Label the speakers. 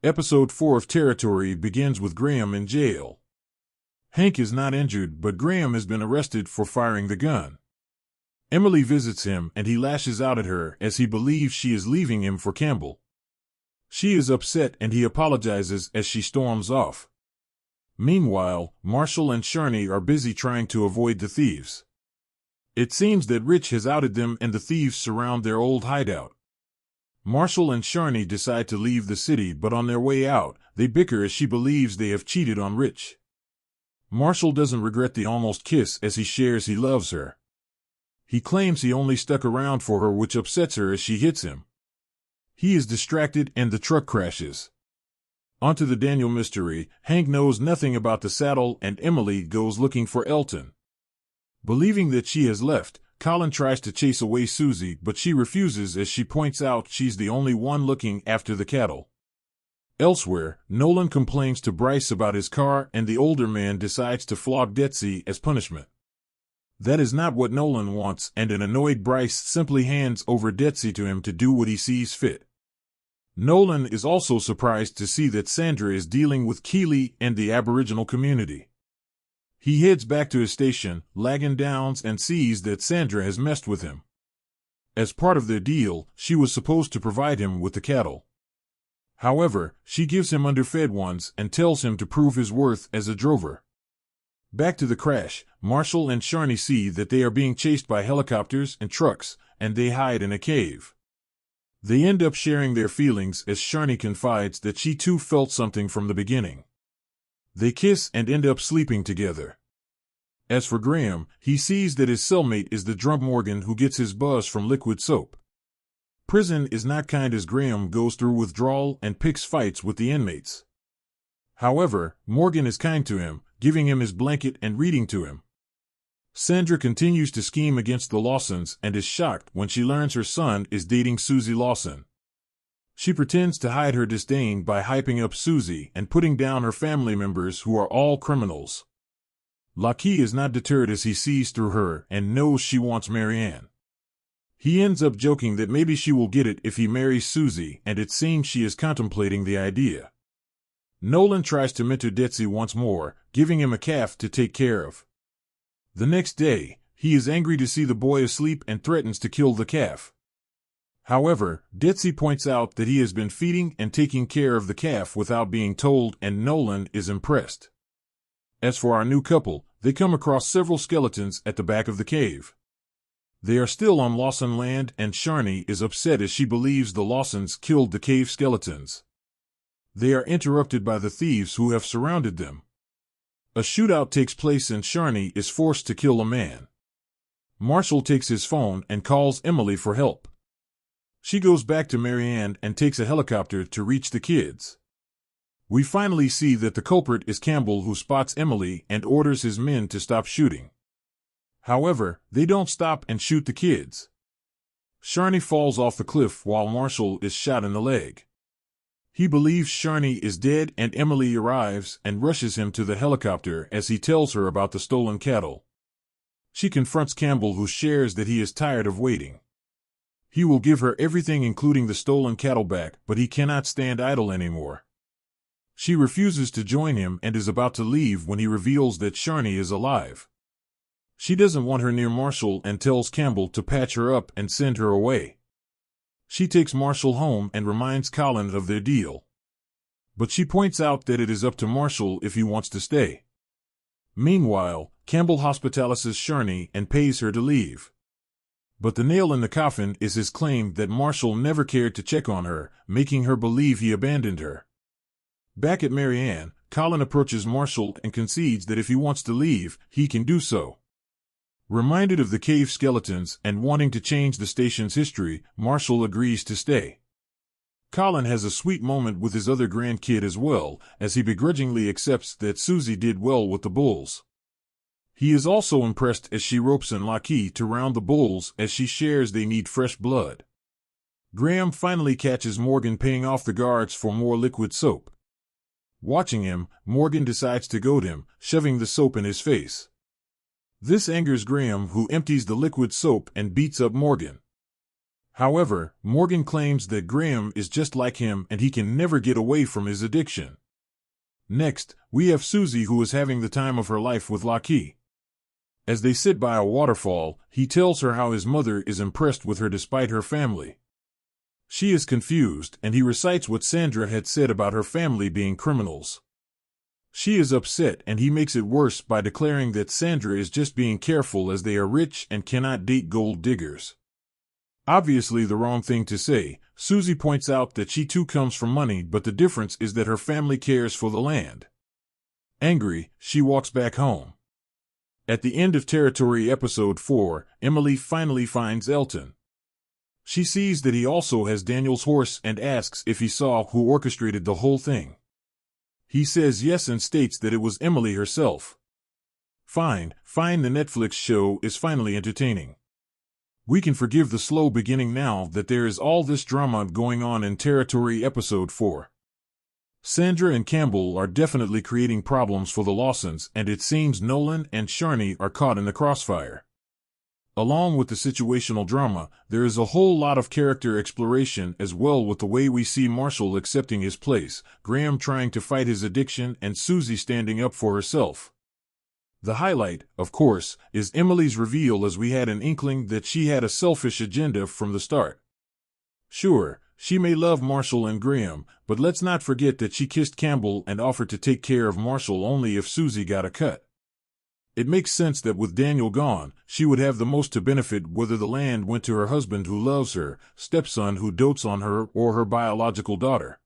Speaker 1: Episode 4 of Territory begins with Graham in jail. Hank is not injured, but Graham has been arrested for firing the gun. Emily visits him and he lashes out at her as he believes she is leaving him for Campbell. She is upset and he apologizes as she storms off. Meanwhile, Marshall and Sharney are busy trying to avoid the thieves. It seems that Rich has outed them and the thieves surround their old hideout. Marshall and Sharney decide to leave the city, but on their way out, they bicker as she believes they have cheated on Rich. Marshall doesn't regret the almost kiss as he shares he loves her. He claims he only stuck around for her, which upsets her as she hits him. He is distracted and the truck crashes. Onto the Daniel mystery. Hank knows nothing about the saddle and Emily goes looking for Elton. Believing that she has left, Colin tries to chase away Susie, but she refuses as she points out she's the only one looking after the cattle. Elsewhere, Nolan complains to Bryce about his car and the older man decides to flog Detsy as punishment. That is not what Nolan wants, and an annoyed Bryce simply hands over Detsy to him to do what he sees fit. Nolan is also surprised to see that Sandra is dealing with Keeley and the Aboriginal community. He heads back to his station, Lagan Downs, and sees that Sandra has messed with him. As part of their deal, she was supposed to provide him with the cattle. However, she gives him underfed ones and tells him to prove his worth as a drover. Back to the crash, Marshall and Sharney see that they are being chased by helicopters and trucks, and they hide in a cave. They end up sharing their feelings as Sharney confides that she too felt something from the beginning. They kiss and end up sleeping together. As for Graham, he sees that his cellmate is the drunk Morgan who gets his buzz from liquid soap. Prison is not kind as Graham goes through withdrawal and picks fights with the inmates. However, Morgan is kind to him, giving him his blanket and reading to him. Sandra continues to scheme against the Lawsons and is shocked when she learns her son is dating Susie Lawson. She pretends to hide her disdain by hyping up Susie and putting down her family members who are all criminals. Laki is not deterred as he sees through her and knows she wants Marianne. He ends up joking that maybe she will get it if he marries Susie, and it seems she is contemplating the idea. Nolan tries to mentor Detsy once more, giving him a calf to take care of. The next day, he is angry to see the boy asleep and threatens to kill the calf. However, Detsy points out that he has been feeding and taking care of the calf without being told, and Nolan is impressed. As for our new couple, they come across several skeletons at the back of the cave. They are still on Lawson land, and Sharney is upset as she believes the Lawsons killed the cave skeletons. They are interrupted by the thieves who have surrounded them. A shootout takes place and Sharney is forced to kill a man. Marshall takes his phone and calls Emily for help. She goes back to Marianne and takes a helicopter to reach the kids. We finally see that the culprit is Campbell, who spots Emily and orders his men to stop shooting. However, they don't stop and shoot the kids. Sharney falls off the cliff while Marshall is shot in the leg. He believes Sharney is dead and Emily arrives and rushes him to the helicopter as he tells her about the stolen cattle. She confronts Campbell, who shares that he is tired of waiting. He will give her everything including the stolen cattle back, but he cannot stand idle anymore. She refuses to join him and is about to leave when he reveals that Sharney is alive. She doesn't want her near Marshall and tells Campbell to patch her up and send her away. She takes Marshall home and reminds Colin of their deal. But she points out that it is up to Marshall if he wants to stay. Meanwhile, Campbell hospitalizes Sharney and pays her to leave. But the nail in the coffin is his claim that Marshall never cared to check on her, making her believe he abandoned her. Back at Marianne, Colin approaches Marshall and concedes that if he wants to leave, he can do so. Reminded of the cave skeletons and wanting to change the station's history, Marshall agrees to stay. Colin has a sweet moment with his other grandkid as well, as he begrudgingly accepts that Susie did well with the bulls. He is also impressed as she ropes in Laki to round the bulls as she shares they need fresh blood. Graham finally catches Morgan paying off the guards for more liquid soap. Watching him, Morgan decides to goad him, shoving the soap in his face. This angers Graham, who empties the liquid soap and beats up Morgan. However, Morgan claims that Graham is just like him and he can never get away from his addiction. Next, we have Susie, who is having the time of her life with Laki. As they sit by a waterfall, he tells her how his mother is impressed with her despite her family. She is confused, and he recites what Sandra had said about her family being criminals. She is upset, and he makes it worse by declaring that Sandra is just being careful as they are rich and cannot date gold diggers. Obviously the wrong thing to say, Susie points out that she too comes from money, but the difference is that her family cares for the land. Angry, she walks back home. At the end of Territory Episode 4, Emily finally finds Elton. She sees that he also has Daniel's horse and asks if he saw who orchestrated the whole thing. He says yes and states that it was Emily herself. Fine, the Netflix show is finally entertaining. We can forgive the slow beginning now that there is all this drama going on in Territory Episode 4. Sandra and Campbell are definitely creating problems for the Lawsons, and it seems Nolan and Sharni are caught in the crossfire. Along with the situational drama, there is a whole lot of character exploration as well, with the way we see Marshall accepting his place, Graham trying to fight his addiction, and Susie standing up for herself. The highlight, of course, is Emily's reveal, as we had an inkling that she had a selfish agenda from the start. Sure, she may love Marshall and Graham, but let's not forget that she kissed Campbell and offered to take care of Marshall only if Susie got a cut. It makes sense that with Daniel gone, she would have the most to benefit, whether the land went to her husband who loves her, stepson who dotes on her, or her biological daughter.